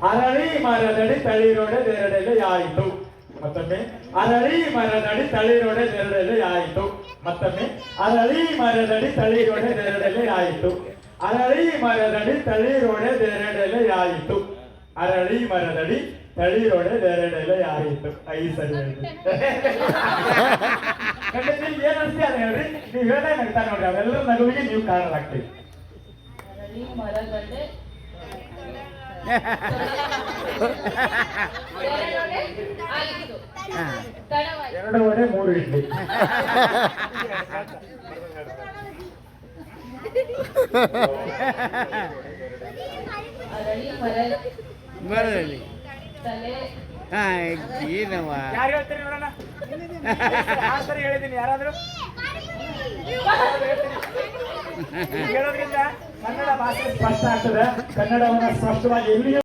ಅರಳಿ ಮರದಡಿ ತಳಿರೊಡೆದೆರಡೆಲೆ ಆಯಿತು. ಮತ್ತೊಮ್ಮೆ ಅರಳಿ ಮರದಡಿ ತಳಿರೊಡೆದೆರಡೆಲೆ ಆಯಿತು. ಮತ್ತೊಮ್ಮೆ ಅರಳಿ ಮರದಡಿ ತಳಿರೊಡೆದೆರಡೆಲೆ ಆಯಿತು. ಅರಳಿ ಮರದಡಿ ತಳಿರೊಡೆದೆರಡೆಲೆ ಆಯಿತು. ಅರಳಿ ಮರದಡಿ ತಳಿರೊಡೆದೆರಡೆಲೆ ಆಯಿತು. 5 ಸರಿ ಹೇಳ್ರಿ. ನಿಮ್ಗೆ ಏನ್ ಅನ್ಸ್ತಿ ಅದ ಹೇಳ್ರಿ. ನೀವು ಹೇಳ್ದೆ ನಗ್ತಾ ನೋಡ್ರಿ. ಅವೆಲ್ಲರೂ ನಗುವಿಗೆ ನೀವು ಕಾರಣರಾಗ್ತೀವಿ. ಅರಳಿ ಮರದಡಿ ಆಯಿತು. 2 ವಡೆ 3 ಇಡ್ಲಿ. ಅರಳಿ ಮರದಲ್ಲಿ ತಲೆ ಏನವ ಯಾರು ಹೇಳ್ತೀರಿ ನೋಡೋಣ? ಸರಿ ಹೇಳಿದ್ದೀನಿ. ಯಾರಾದ್ರೂ ಹೇಳೋದ್ರಿಂದ ಕನ್ನಡ ಭಾಷೆ ಸ್ಪಷ್ಟ ಆಗ್ತದೆ. ಕನ್ನಡವನ್ನು ಸ್ಪಷ್ಟವಾಗಿ ಎಲ್ಲಿಯೂ